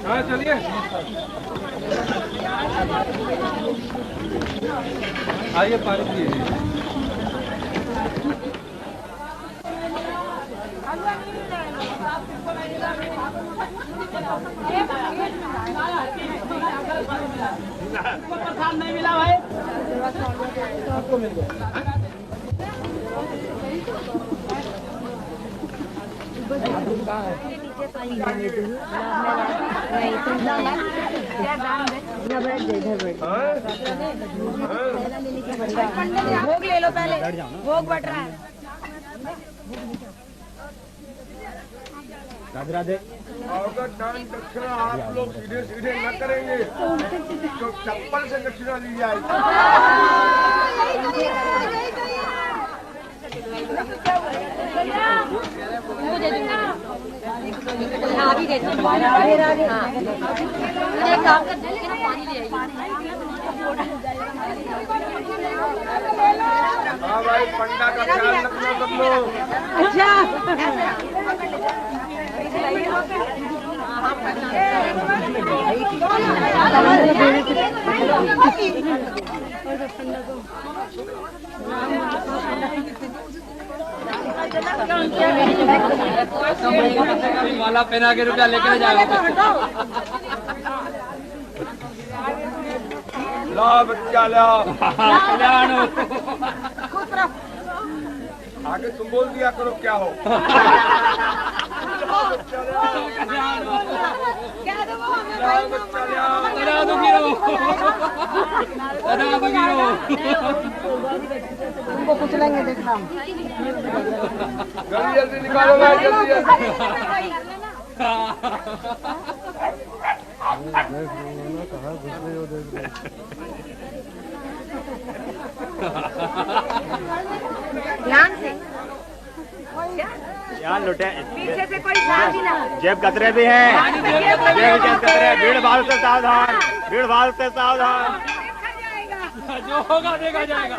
हाँ चलिए आइए पानी पिए। प्रसाद नहीं मिला भाई, आपको मिल गया। भोग ले लो पहले, भोग बट रहा है। राधे राधे। अगर दान दक्षिणा आप लोग सीधे सीधे न करेंगे तो चप्पल से दक्षिणा ली जाएगी। अभी दे दो। एक काम कर दे, लेकिन पानी ले आइए। हाँ भाई, पंडा का ख्याल रखना सब लोग। अच्छा माला पहना के रुपया लेकर जाएगा। ला बच्चा ला। आगे तुम बोल दिया करो क्या हो। तुमको कुछ लेंगे देखना। जल्दी जल्दी निकालो भाई, जल्दी जल्दी। ध्यान से यहाँ लुटे पीछे से कोई ध्यान भी ना। जेब कतरे भी हैं, जेब कतरे। भीड़ भाड़ से सावधान, भीड़ भाड़ से सावधान। जो होगा देखा जाएगा।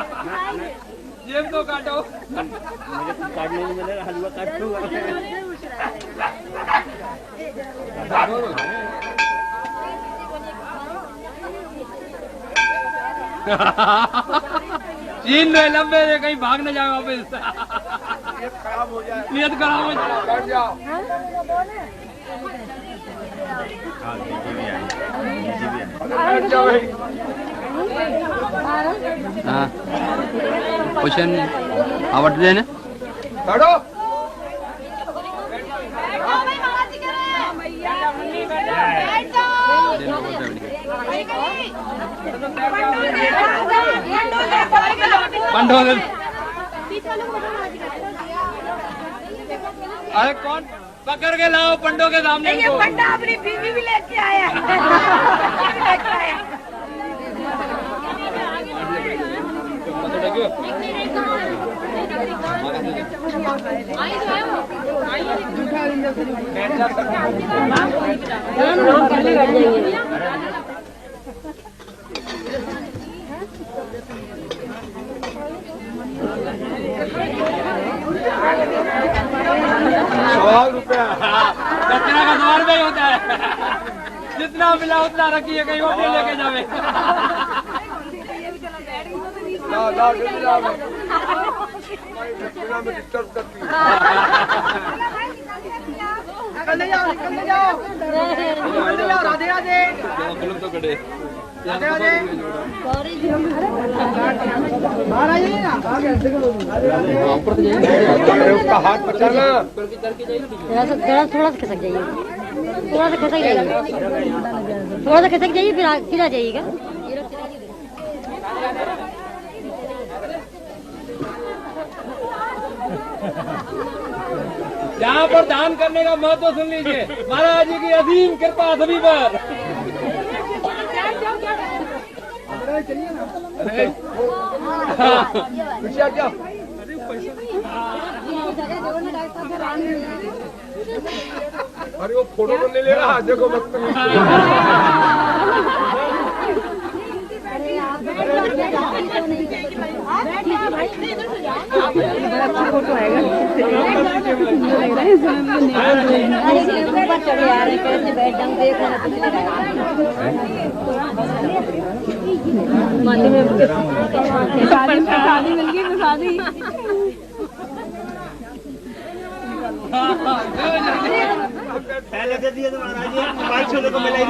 जेब तो काटो। मुझे काटने नहीं मिलेगा, हलवा काट दूंगा। चीन में लंबे से कहीं भाग न जाए वापस। नियत खराब हो जाए। नियत खराब हो जाए। बैठ जाओ। बैठ जाओ भाई। हाँ क्वेश्चन आवट देने बैठो। पंडो। अरे कौन पकड़ के लाओ पंडो के सामने। ये पंडा अपनी बीवी भी लेके आया। ₹100। दक्षिणा का 100 रुपया ही होता है। जितना मिला उतना रखिए, कहीं और नहीं लेके जावे। ला ला जल्दी ला। दक्षिणा में डिस्टर्ब करती है। निकल जाओ, निकल जाओ, निकल जाओ। राधे राधे, तो कड़े राधे राधे। बाहर आइए ना। उसका हाथ बचाना। थोड़ा सा खिसक जाइए, थोड़ा सा खिसक जाइए, थोड़ा सा खिसक जाइए, फिर आ जाइएगा। यहाँ पर दान करने का महत्व सुन लीजिए। महाराज जी की असीम कृपा सभी पर। पीछे आ जाओ। अरे वो फोटो तो नहीं ले रहा, देखो मत। फोटो आएगा चढ़े आ रहे कैसे बैठ जाऊँ देख रहे शादी मिल गई तो शादी पहले दे दिए तो महाराज जी 500 को मिला ही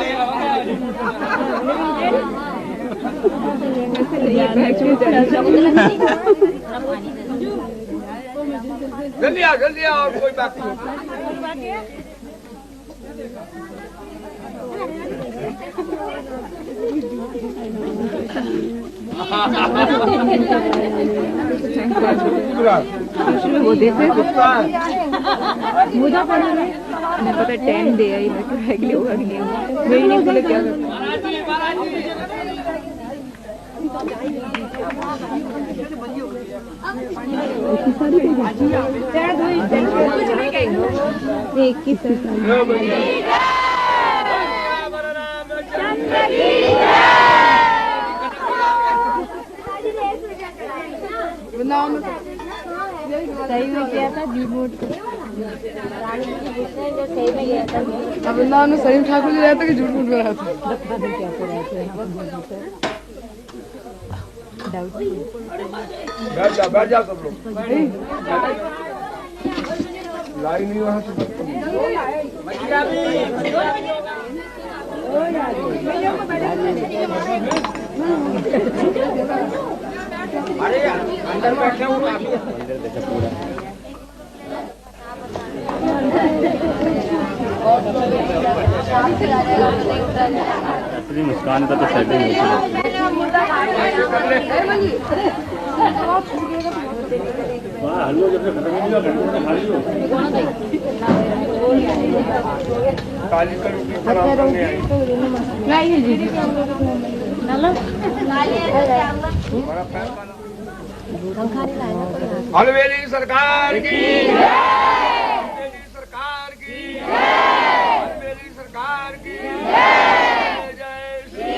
जल्दी आओ और कोई बात नहीं। वो देते मुझे पता 10 दे आई मैं अगले होगा कि नहीं मेरी नहीं बोले क्या एक की सही में गया था डिमोट सही में गया था वृंदावन में सलीम ठाकुर जी रहता कि झूठ मूठ में रहता बैठ जाओ सब लोग। लाइन नहीं वहाँ से अरे अंदर बैठे हो काफी असली मुस्कान का तो सेटिंग काली का रोटी खराब करने आई। हलवेली सरकार की, हलवेली सरकार की, हलवेली सरकार की जय श्री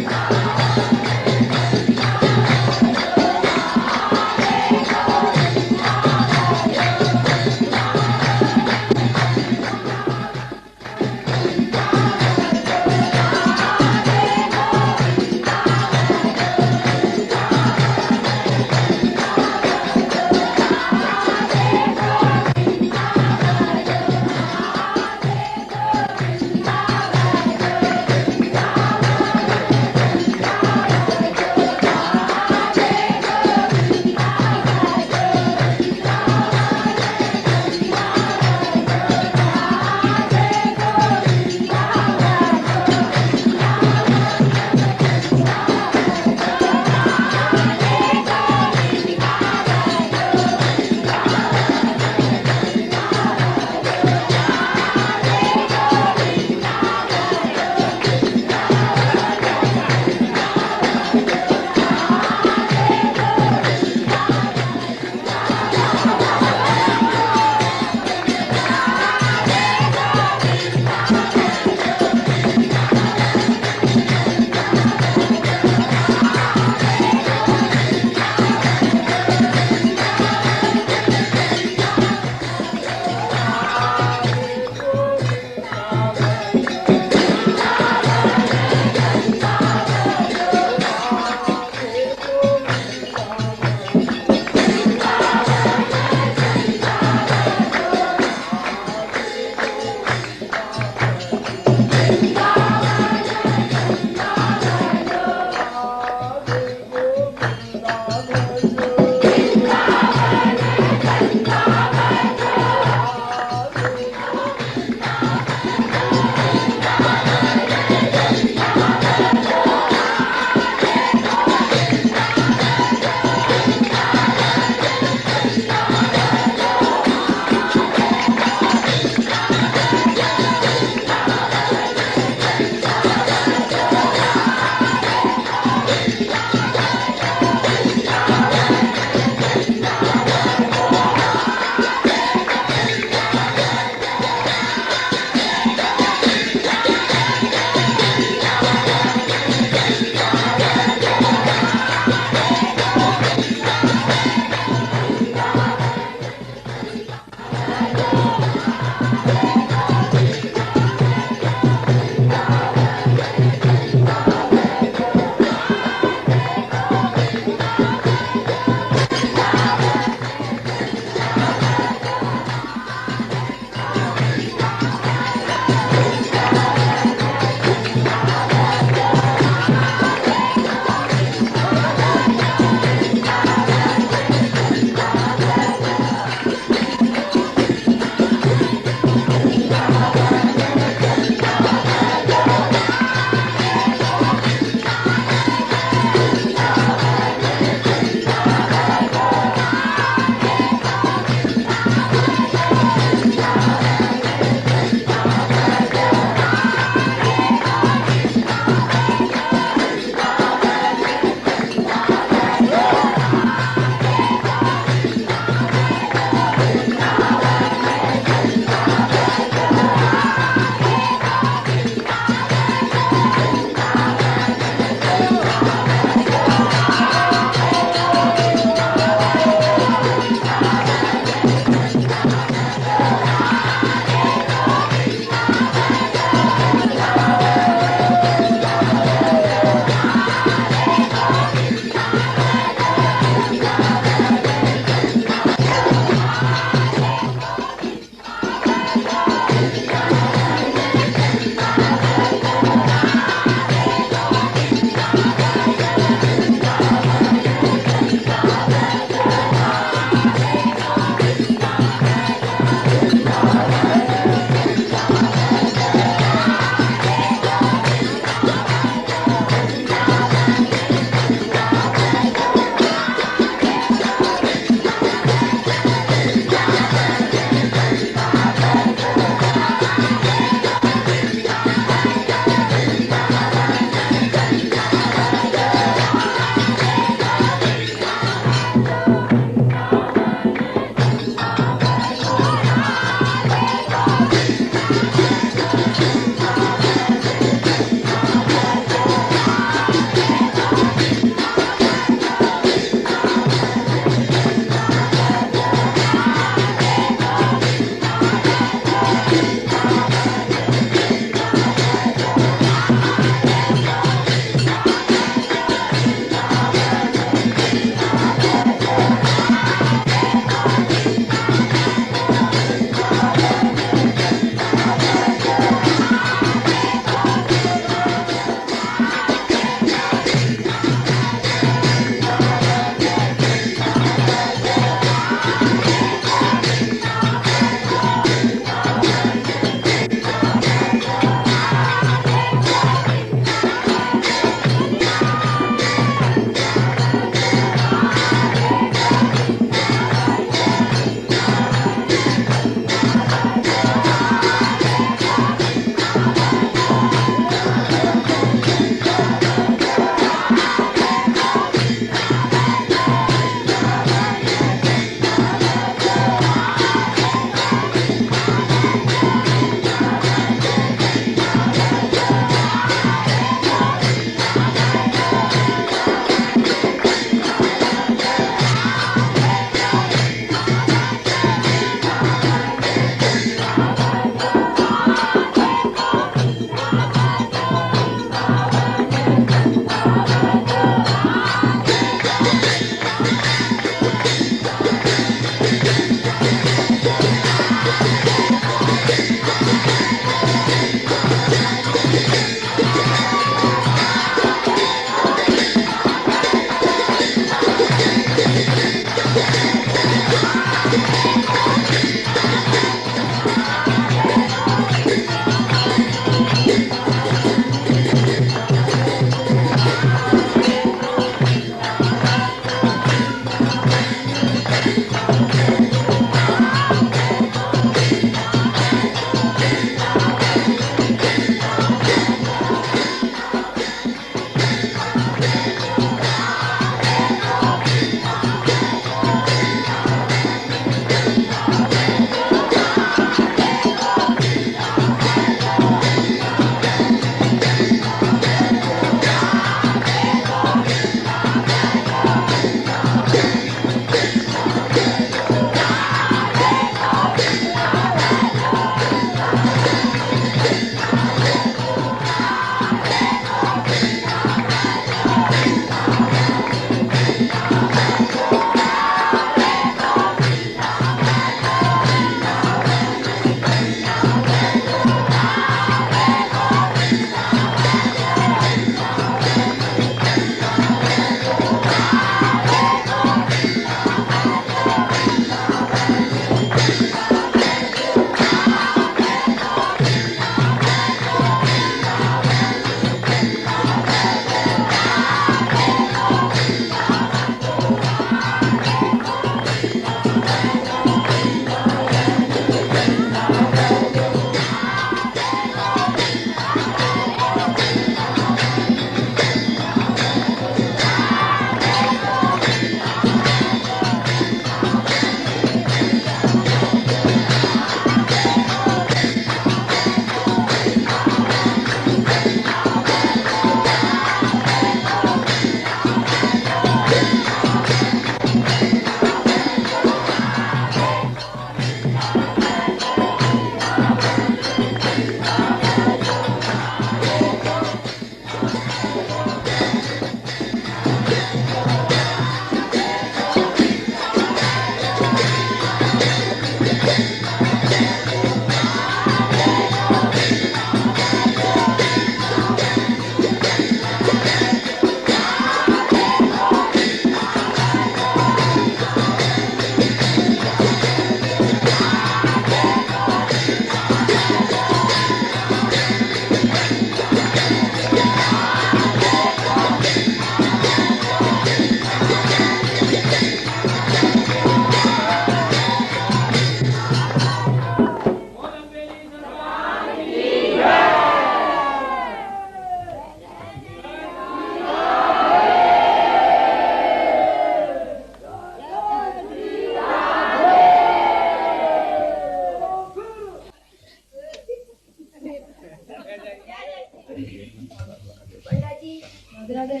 इस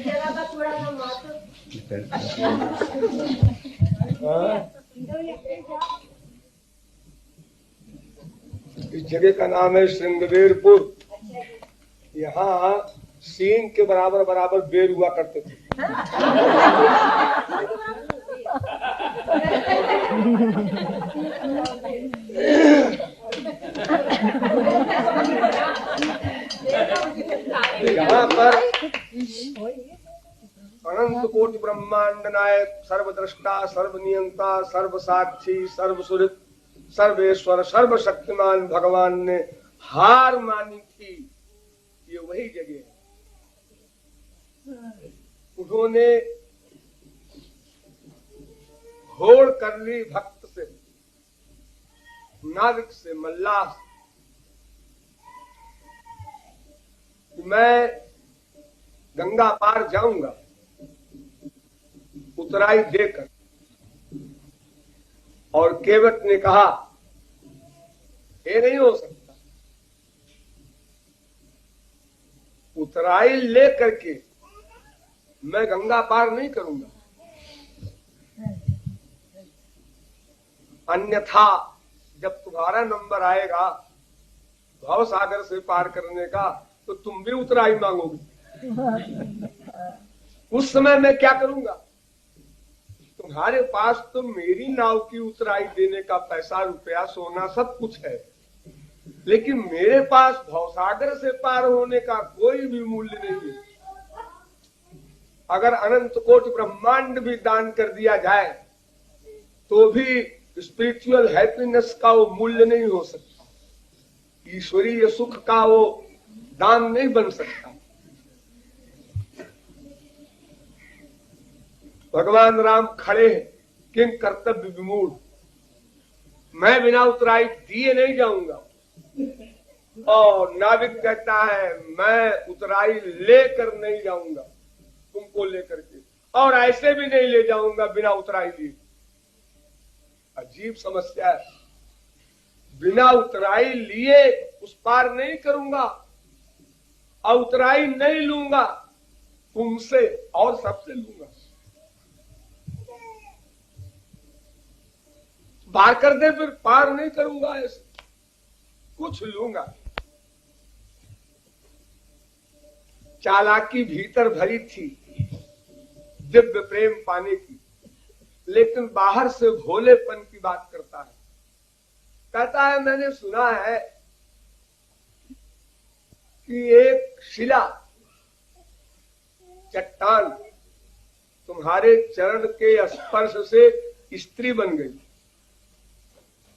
जगह का नाम है श्रृंगवेरपुर। यहाँ सींग के बराबर बराबर बेर हुआ करते थे। यहाँ पर अनंत कोटि ब्रह्मांड नायक, सर्वद्रष्टा, सर्वनियंता, सर्वसाक्षी, सर्वसुहृद, सर्वेश्वर, सर्वशक्तिमान भगवान ने हार मानी थी। ये वही जगह है। उन्होंने होड़ कर ली भक्त से, नाविक से, मल्लाह से। मैं गंगा पार जाऊंगा उतराई देकर। और केवट ने कहा ये नहीं हो सकता, उतराई ले करके मैं गंगा पार नहीं करूंगा, अन्यथा जब तुम्हारा नंबर आएगा भव सागर से पार करने का तो तुम भी उतराई मांगोगे। उस समय मैं क्या करूंगा? तुम्हारे पास तो मेरी नाव की उतराई देने का पैसा, रुपया, सोना सब कुछ है, लेकिन मेरे पास भवसागर से पार होने का कोई भी मूल्य नहीं है। अगर अनंत कोटि ब्रह्मांड भी दान कर दिया जाए तो भी स्पिरिचुअल हैप्पीनेस का वो मूल्य नहीं हो सकता, ईश्वरीय सुख का वो दान नहीं बन सकता। भगवान राम खड़े हैं, किंग कर्तव्य विमूढ़। मैं बिना उतराई दिए नहीं जाऊंगा। और नाविक कहता है मैं उतराई लेकर नहीं जाऊंगा, तुमको लेकर के, और ऐसे भी नहीं ले जाऊंगा बिना उतराई लिए। अजीब समस्या है। बिना उतराई लिए उस पार नहीं करूंगा और उतराई नहीं लूंगा, तुमसे और सबसे लूंगा। पार कर दे फिर पार नहीं करूंगा, ऐसे कुछ लूंगा। चालाकी भीतर भरी थी दिव्य प्रेम पाने की, लेकिन बाहर से भोलेपन की बात करता है। कहता है मैंने सुना है कि एक शिला, चट्टान तुम्हारे चरण के स्पर्श से स्त्री बन गई,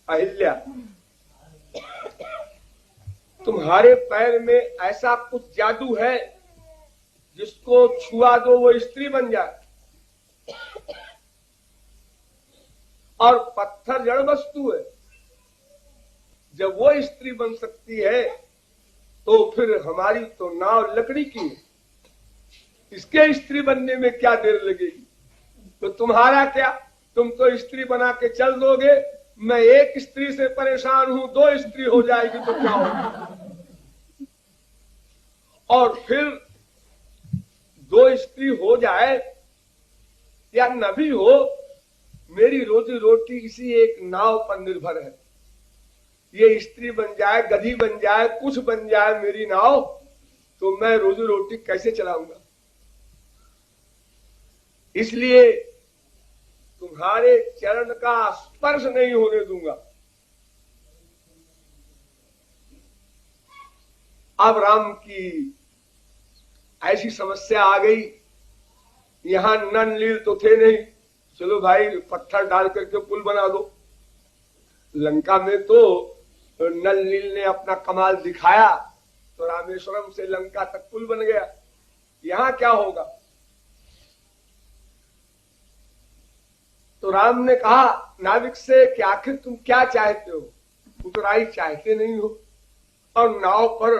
अहिल्या। तुम्हारे पैर में ऐसा कुछ जादू है जिसको छुआ दो वो स्त्री बन जाए। और पत्थर जड़ वस्तु है, जब वो स्त्री बन सकती है तो फिर हमारी तो नाव लकड़ी की है, इसके स्त्री बनने में क्या देर लगेगी? तो तुम्हारा क्या, तुम तो स्त्री बना के चल दोगे। मैं एक स्त्री से परेशान हूं, दो स्त्री हो जाएगी तो क्या होगा? और फिर दो स्त्री हो जाए या न भी हो, मेरी रोजी रोटी इसी एक नाव पर निर्भर है। ये स्त्री बन जाए, गधी बन जाए, कुछ बन जाए मेरी नाव, तो मैं रोजी रोटी कैसे चलाऊंगा? इसलिए तुम्हारे चरण का स्पर्श नहीं होने दूंगा। अब राम की ऐसी समस्या आ गई, यहां नल नील तो थे नहीं, चलो भाई पत्थर डाल करके पुल बना दो। लंका में तो नल नील ने अपना कमाल दिखाया तो रामेश्वरम से लंका तक पुल बन गया। यहां क्या होगा? तो राम ने कहा नाविक से कि आखिर तुम क्या चाहते हो? उतराई चाहते नहीं हो और नाव पर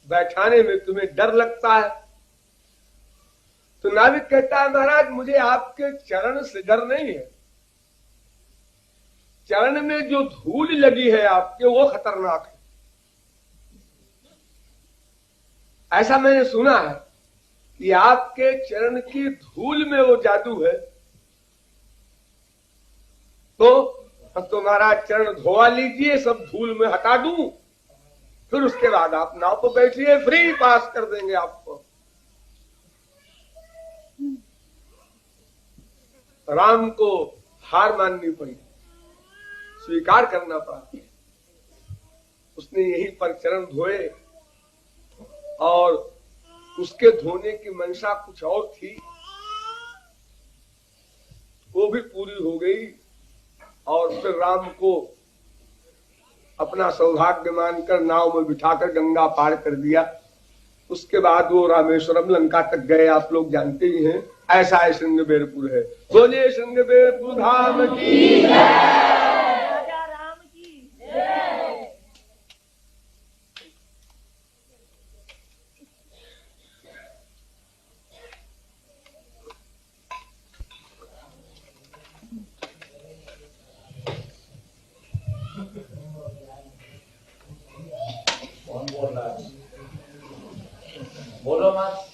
बैठाने में तुम्हें डर लगता है। तो नाविक कहता है महाराज मुझे आपके चरण से डर नहीं है, चरण में जो धूल लगी है आपके वो खतरनाक है। ऐसा मैंने सुना है कि आपके चरण की धूल में वो जादू है, तो तुम्हारा चरण धोवा लीजिए, सब धूल में हटा दूं, फिर उसके बाद आप नाव पर बैठिए, फ्री पास कर देंगे आपको। राम को हार माननी पड़ी, स्वीकार करना पड़ा। उसने यहीं पर चरण धोए और उसके धोने की मंशा कुछ और थी, वो भी पूरी हो गई। और फिर राम को अपना सौभाग्य मानकर नाव में बिठाकर गंगा पार कर दिया। उसके बाद वो रामेश्वरम लंका तक गए, आप लोग जानते ही हैं। ऐसा है श्रृंगबेरपुर है। बोलिए श्रृंगबेरपुर धाम की राजा राम की जय। बोलो मत।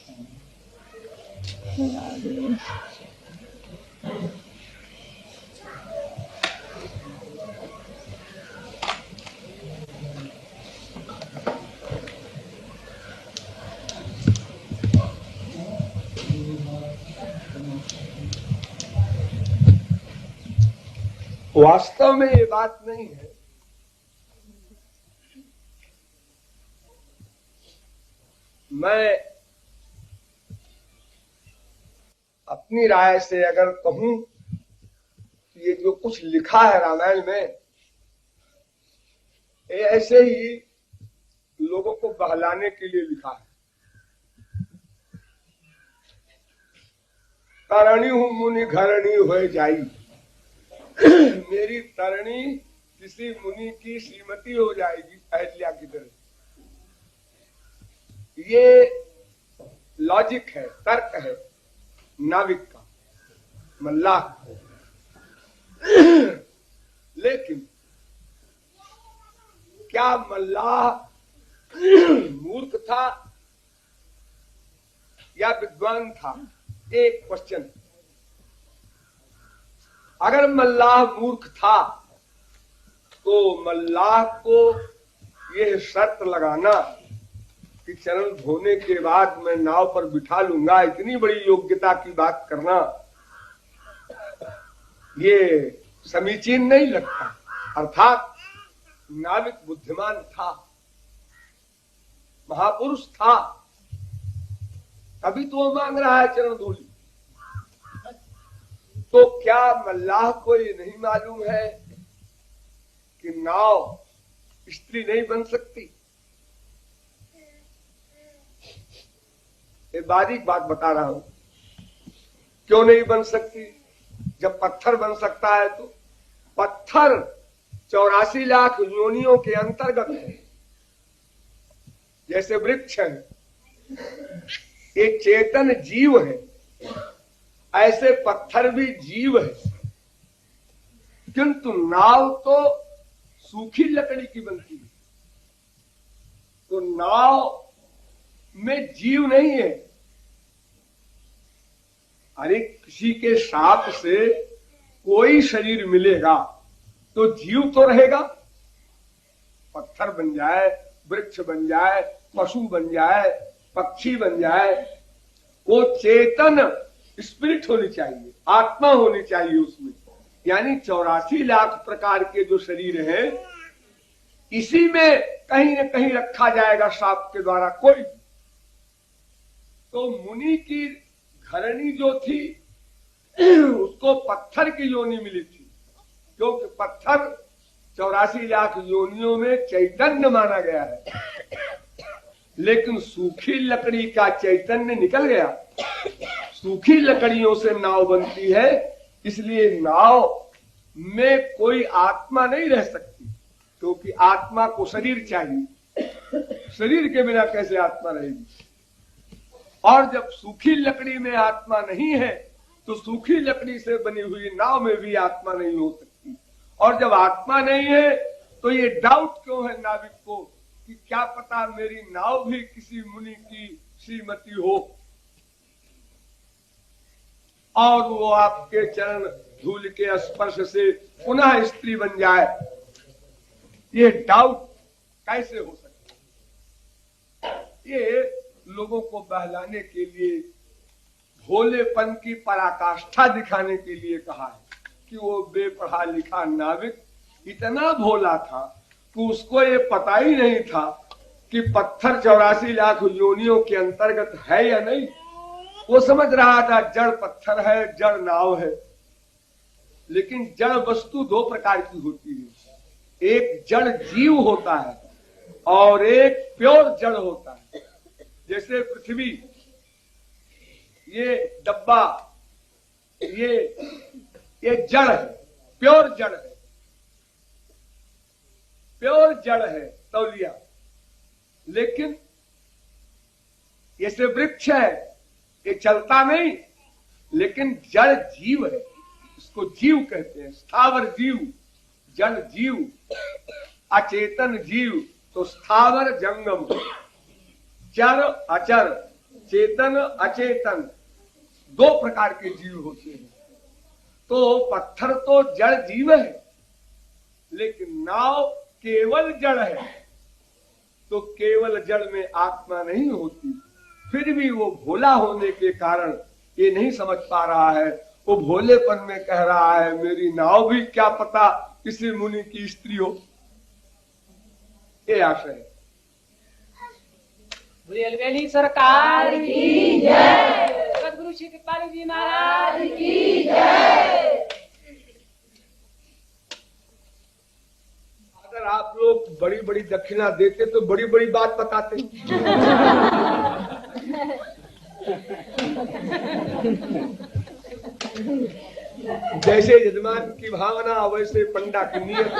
वास्तव में ये बात नहीं है। मैं अपनी राय से अगर कहूं, ये जो कुछ लिखा है रामायण में, ये ऐसे ही लोगों को बहलाने के लिए लिखा है। तरणी हूं मुनि घरणी हो जाई, मेरी तरणी किसी मुनि की श्रीमती हो जाएगी, अहल्या की तरह। ये लॉजिक है, तर्क है नाविक का, मल्लाह। लेकिन क्या मल्लाह मूर्ख था या विद्वान था? एक क्वेश्चन। अगर मल्लाह मूर्ख था तो मल्लाह को यह शर्त लगाना कि चरण धोने के बाद मैं नाव पर बिठा लूंगा, इतनी बड़ी योग्यता की बात करना ये समीचीन नहीं लगता। अर्थात नाविक बुद्धिमान था, महापुरुष था, तभी तो वो मांग रहा है चरण धूलि। तो क्या मल्लाह को ये नहीं मालूम है कि नाव स्त्री नहीं बन सकती? ये बारीक बात बता रहा हूं। क्यों नहीं बन सकती? जब पत्थर बन सकता है तो पत्थर 84 लाख योनियों के अंतर्गत है। जैसे वृक्ष है, ये चेतन जीव है, ऐसे पत्थर भी जीव है। किंतु नाव तो सूखी लकड़ी की बनती है, तो नाव में जीव नहीं है। अरे किसी के साप से कोई शरीर मिलेगा तो जीव तो रहेगा। पत्थर बन जाए, वृक्ष बन जाए, पशु बन जाए, पक्षी बन जाए, वो चेतन स्पिरिट होनी चाहिए, आत्मा होनी चाहिए उसमें। यानी 84 लाख प्रकार के जो शरीर हैं, इसी में कहीं न कहीं रखा जाएगा सांप के द्वारा कोई। तो मुनि की घरणी जो थी उसको पत्थर की योनि मिली थी, क्योंकि पत्थर 84 लाख योनियों में चैतन्य माना गया है। लेकिन सूखी लकड़ी का चैतन्य निकल गया। सूखी लकड़ियों से नाव बनती है, इसलिए नाव में कोई आत्मा नहीं रह सकती, क्योंकि आत्मा को शरीर चाहिए। शरीर के बिना कैसे आत्मा रहेगी? और जब सूखी लकड़ी में आत्मा नहीं है तो सूखी लकड़ी से बनी हुई नाव में भी आत्मा नहीं हो सकती। और जब आत्मा नहीं है तो ये डाउट क्यों है नाविक को कि क्या पता मेरी नाव भी किसी मुनि की श्रीमती हो। और वो आपके चरण धूल के स्पर्श से पुनः स्त्री बन जाए, ये डाउट कैसे हो सकता? ये लोगों को बहलाने के लिए, भोलेपन की पराकाष्ठा दिखाने के लिए कहा है कि वो बेपढ़ा लिखा नाविक इतना भोला था कि उसको ये पता ही नहीं था कि पत्थर 84 लाख योनियों के अंतर्गत है या नहीं। वो समझ रहा था जड़ पत्थर है, जड़ नाव है। लेकिन जड़ वस्तु दो प्रकार की होती है, एक जड़ जीव होता है और एक प्योर जड़ होता है। जैसे पृथ्वी, ये डब्बा, ये जड़ है, प्योर जड़ है, प्योर जड़ है तौलिया। लेकिन जैसे वृक्ष है, ये चलता नहीं, लेकिन जड़ जीव है, इसको जीव कहते हैं। स्थावर जीव, जड़ जीव, अचेतन जीव। तो स्थावर जंगम, चर अचर, चेतन अचेतन, दो प्रकार के जीव होते हैं। तो पत्थर तो जड़ जीव है, लेकिन नाव केवल जड़ है। तो केवल जड़ में आत्मा नहीं होती। फिर भी वो भोला होने के कारण ये नहीं समझ पा रहा है। वो भोलेपन में कह रहा है मेरी नाव भी क्या पता किसी मुनि की स्त्री हो। ये आशय है। बुलबुली सरकार की जय, सदगुरु श्री कृपाल जी महाराज की जय। अगर आप लोग बड़ी बड़ी दक्षिणा देते तो बड़ी बड़ी बात बताते। जैसे यजमान की भावना वैसे पंडा की नियत।